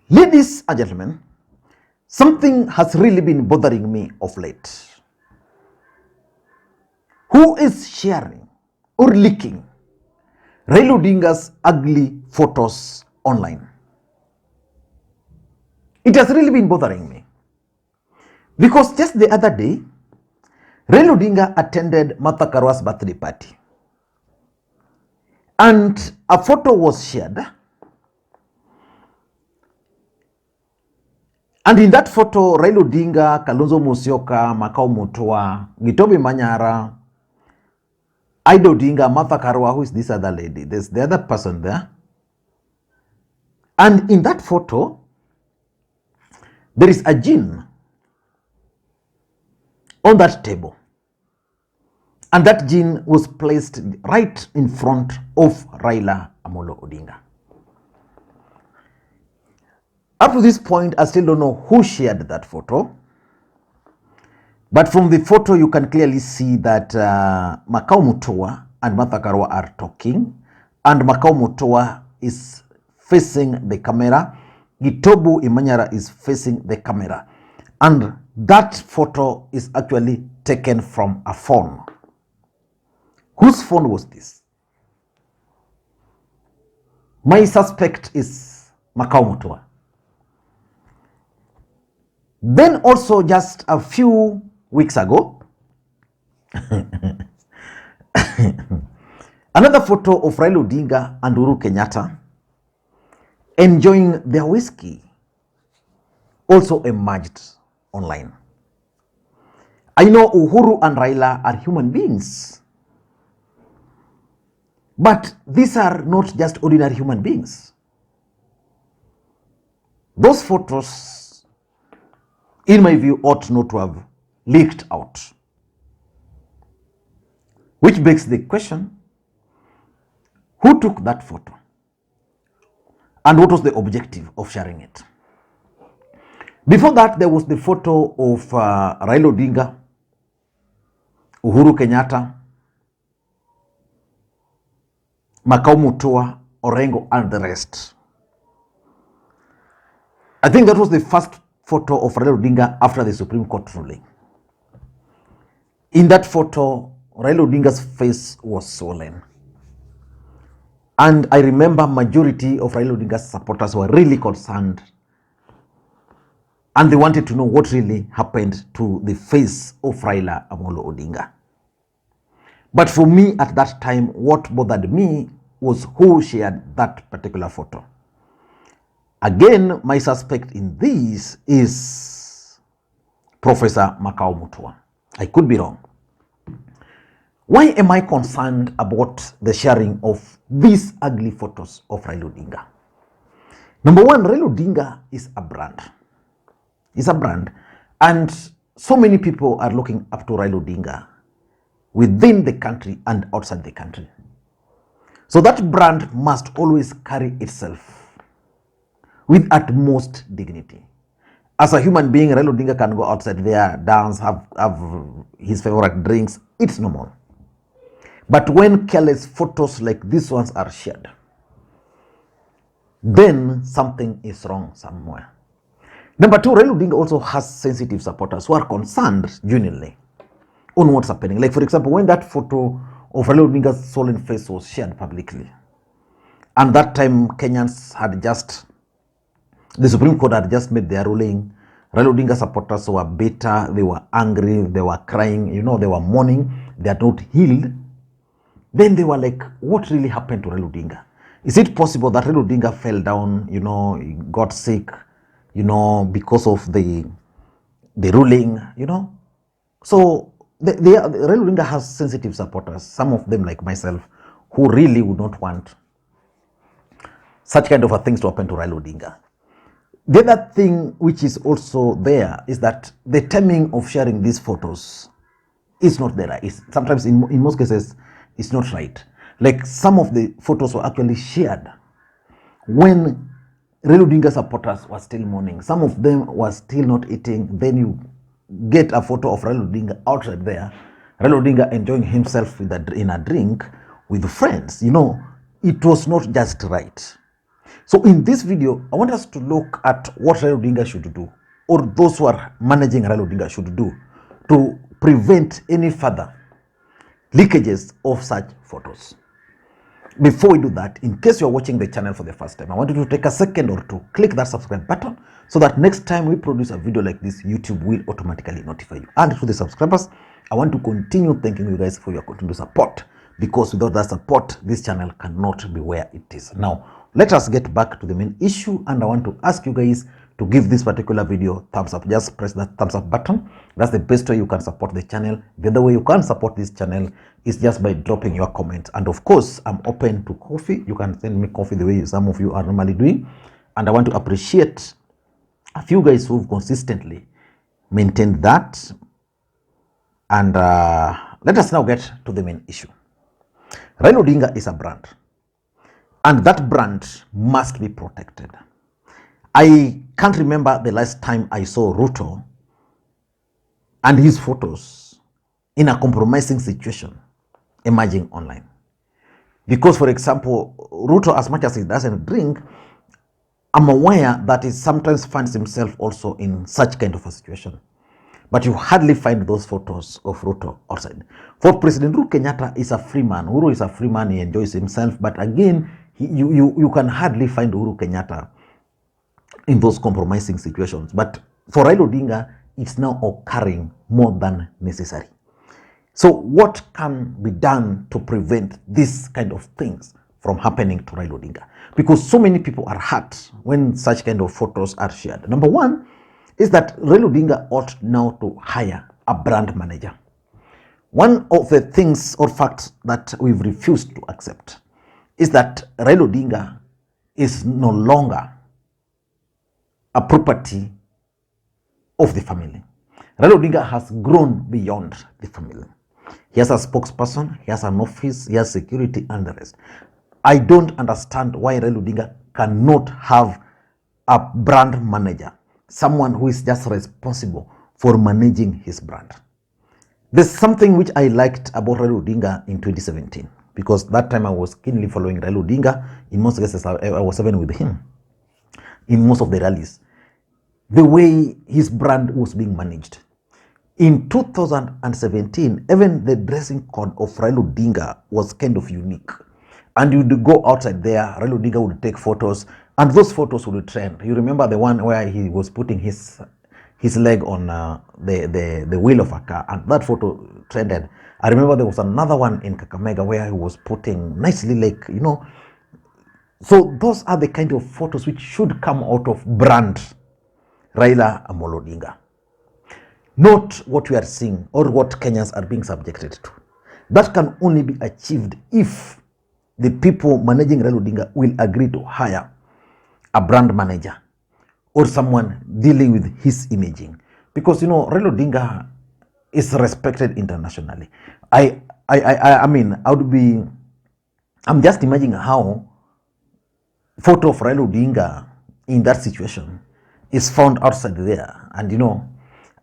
Ladies and gentlemen, something has really been bothering me of late. Who is sharing or leaking Raila Odinga's ugly photos online? It has really been bothering me. Because just the other day, Raila Odinga attended Martha Karwa's birthday party. And a photo was shared. And in that photo, Raila Odinga, Kalonzo Musyoka, Makau Mutua, Gitobi Manyara, Ida Odinga, Martha Karwa, who is this other lady? There's the other person there. And in that photo, there is a gin on that table. And that gin was placed right in front of Raila Amolo Odinga. Up to this point, I still don't know who shared that photo. But from the photo, you can clearly see that Makau Mutua and Martha Karwa are talking. And Makau Mutua is facing the camera. Gitobu Imanyara is facing the camera. And that photo is actually taken from a phone. Whose phone was this? My suspect is Makau Mutua. Then also just a few weeks ago, another photo of Raila Odinga and Uhuru Kenyatta enjoying their whiskey also emerged online. I know Uhuru and Raila are human beings, but these are not just ordinary human beings. Those photos, in my view, ought not to have leaked out. Which begs the question, who took that photo? And what was the objective of sharing it? Before that, there was the photo of Raila Odinga, Uhuru Kenyatta, Makau Mutua, Orengo, and the rest. I think that was the first photo of Raila Odinga after the Supreme Court ruling. In that photo, Raila Odinga's face was swollen. And I remember majority of Raila Odinga's supporters were really concerned. And they wanted to know what really happened to the face of Raila Amolo Odinga. But for me at that time, what bothered me was who shared that particular photo. Again, my suspect in this is Professor Makau Mutua. I could be wrong. Why am I concerned about the sharing of these ugly photos of Raila Odinga? Number one, Raila Odinga is a brand. He's a brand. And so many people are looking up to Raila Odinga within the country and outside the country. So that brand must always carry itself with utmost dignity. As a human being, Raila Odinga can go outside there, dance, have his favorite drinks. It's normal. But when careless photos like these ones are shared, then something is wrong somewhere. Number two, Raila Odinga also has sensitive supporters who are concerned genuinely on what's happening. Like, for example, when that photo of Raila Odinga's swollen face was shared publicly, and that time Kenyans had just, the Supreme Court had just made their ruling. Raila Odinga supporters were bitter, they were angry, they were crying, they were mourning, they are not healed. Then they were like, what really happened to Raila Odinga? Is it possible that Raila Odinga fell down, he got sick, because of the ruling, So Raila Odinga has sensitive supporters, some of them like myself, who really would not want such kind of a things to happen to Raila Odinga. The other thing which is also there is that the timing of sharing these photos is not there. Sometimes, in most cases, it's not right. Like, some of the photos were actually shared when Raila Odinga supporters were still mourning. Some of them were still not eating. Then you get a photo of Raila Odinga outside there, Raila Odinga enjoying himself in a drink with friends. It was not just right. So in this video, I want us to look at what Raila Odinga should do, or those who are managing Raila Odinga should do, to prevent any further leakages of such photos. Before we do that, in case you're watching the channel for the first time, I want you to take a second or two, click that subscribe button so that next time we produce a video like this, YouTube will automatically notify you. And to the subscribers, I want to continue thanking you guys for your continued support, because without that support, this channel cannot be where it is. Now, let us get back to the main issue, and I want to ask you guys to give this particular video thumbs up. Just press that thumbs up button. That's the best way you can support the channel. The other way you can support this channel is just by dropping your comment. And of course, I'm open to coffee. You can send me coffee the way some of you are normally doing. And I want to appreciate a few guys who've consistently maintained that. And let us now get to the main issue. Raila Odinga is a brand, and that brand must be protected. I can't remember the last time I saw Ruto and his photos in a compromising situation emerging online. Because, for example, Ruto, as much as he doesn't drink, I'm aware that he sometimes finds himself also in such kind of a situation. But you hardly find those photos of Ruto outside. For President Uhuru Kenyatta is a free man. Uhuru is a free man, he enjoys himself. But again, you can hardly find Uhuru Kenyatta in those compromising situations. But for Raila Odinga, it's now occurring more than necessary. So what can be done to prevent this kind of things from happening to Raila Odinga? Because so many people are hurt when such kind of photos are shared. Number one is that Raila Odinga ought now to hire a brand manager. One of the things or facts that we've refused to accept is that Raila Odinga is no longer a property of the family. Raila Odinga has grown beyond the family. He has a spokesperson, he has an office, he has security and the rest. I don't understand why Raila Odinga cannot have a brand manager, someone who is just responsible for managing his brand. There's something which I liked about Raila Odinga in 2017, because that time I was keenly following Raila Odinga. In most cases, I was even with him in most of the rallies. The way his brand was being managed. In 2017, even the dressing code of Raila Odinga was kind of unique. And you'd go outside there, Raila Odinga would take photos, and those photos would trend. You remember the one where he was putting his leg on the wheel of a car, and that photo trended. I remember there was another one in Kakamega where he was putting nicely, like, you know. So those are the kind of photos which should come out of brand Raila Amolo Odinga. Not what we are seeing or what Kenyans are being subjected to. That can only be achieved if the people managing Raila Odinga will agree to hire a brand manager or someone dealing with his imaging. Because, you know, Raila Odinga is respected internationally. I mean, I'm just imagining how photo of Raila Odinga in that situation is found outside there. And, you know,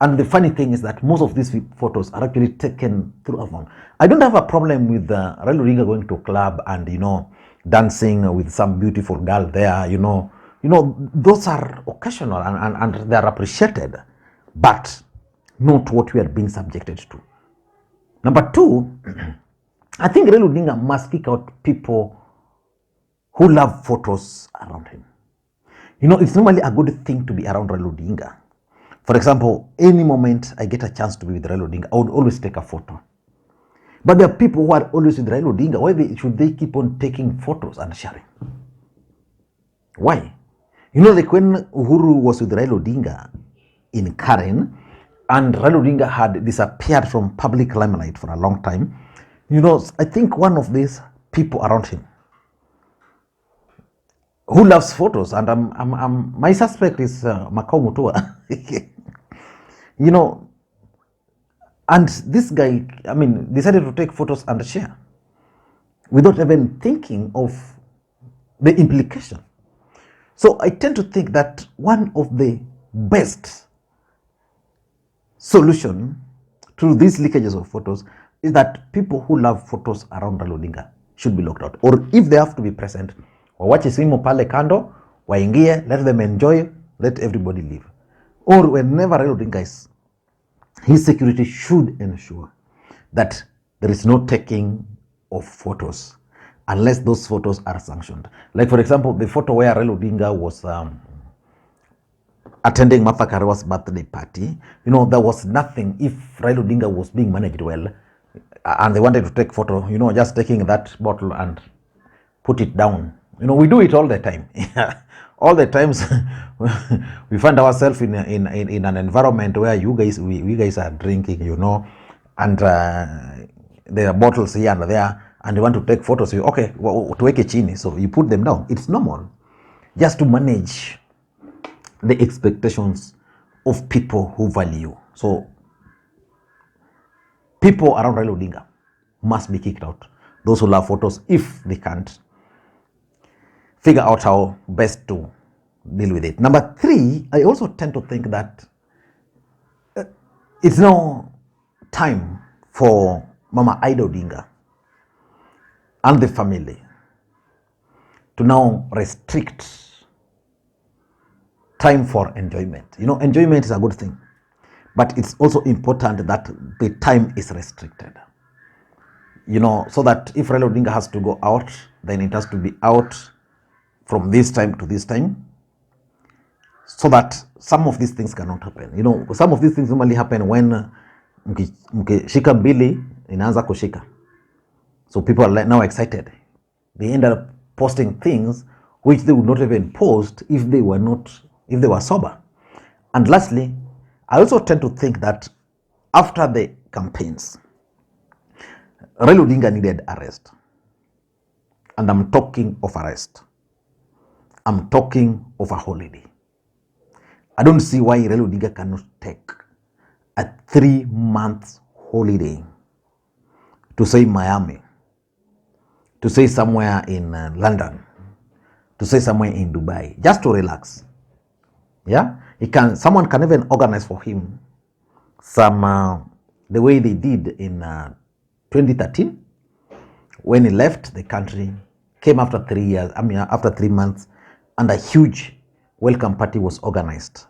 and the funny thing is that most of these photos are actually taken through a phone. I don't have a problem with Raila Odinga going to a club and, you know, dancing with some beautiful girl there, you know, those are occasional and they are appreciated, but not what we are being subjected to. Number two, I think Raila Odinga must kick out people who love photos around him. You know, it's normally a good thing to be around Raila Odinga. For example, any moment I get a chance to be with Raila Odinga, I would always take a photo. But there are people who are always with Raila Odinga. Why should they keep on taking photos and sharing? Why? You know, like when Uhuru was with Raila Odinga in Karen, and Raila Odinga had disappeared from public limelight for a long time, you know, I think one of these people around him who loves photos, and my suspect is Makau Mutua. You know, and this guy, I mean, decided to take photos and share without even thinking of the implication. So I tend to think that one of the best solution to these leakages of photos is that people who love photos around Raila Odinga should be locked out. Or if they have to be present, wawache simu pale kando, waingie, let them enjoy, let everybody live. Or whenever Raila Odinga is, his security should ensure that there is no taking of photos unless those photos are sanctioned. Like for example, the photo where Raila Odinga was attending Martha Karwa's birthday party, you know, there was nothing. If Raila Odinga was being managed well and they wanted to take photo, you know, just taking that bottle and put it down. You know, we do it all the time. All the times we find ourselves in an environment where we guys are drinking, you know, and there are bottles here and there, and you want to take photos. You okay, tuweke chini, so you put them down. It's normal, just to manage the expectations of people who value. So people around Raila Odinga must be kicked out. Those who love photos, if they can't figure out how best to deal with it. Number 3, I also tend to think that it's now time for Mama Ida Odinga and the family to now restrict time for enjoyment. You know, enjoyment is a good thing, but it's also important that the time is restricted. You know, so that if Raila Odinga has to go out, then it has to be out from this time to this time, so that some of these things cannot happen. You know, some of these things normally happen when mkishika mbili inaanza kushika. So people are now excited. They end up posting things which they would not even post if they were sober. And lastly, I also tend to think that after the campaigns, Raila Odinga needed arrest. And I'm talking of arrest. I'm talking of a holiday. I don't see why Raila Odinga cannot take a 3-month holiday to say Miami, to say somewhere in London, to say somewhere in Dubai, just to relax. Yeah, someone can even organize for him some the way they did in 2013 when he left the country, came after 3 years. I mean, after 3 months, and a huge welcome party was organized.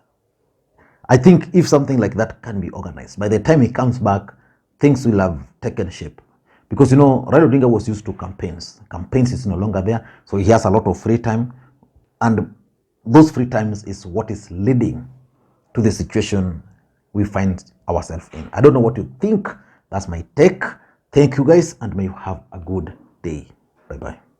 I think if something like that can be organized, by the time he comes back, things will have taken shape. Because, you know, Raila Odinga was used to campaigns. Campaigns is no longer there, so he has a lot of free time. And those free times is what is leading to the situation we find ourselves in. I don't know what you think. That's my take. Thank you guys, and may you have a good day. Bye-bye.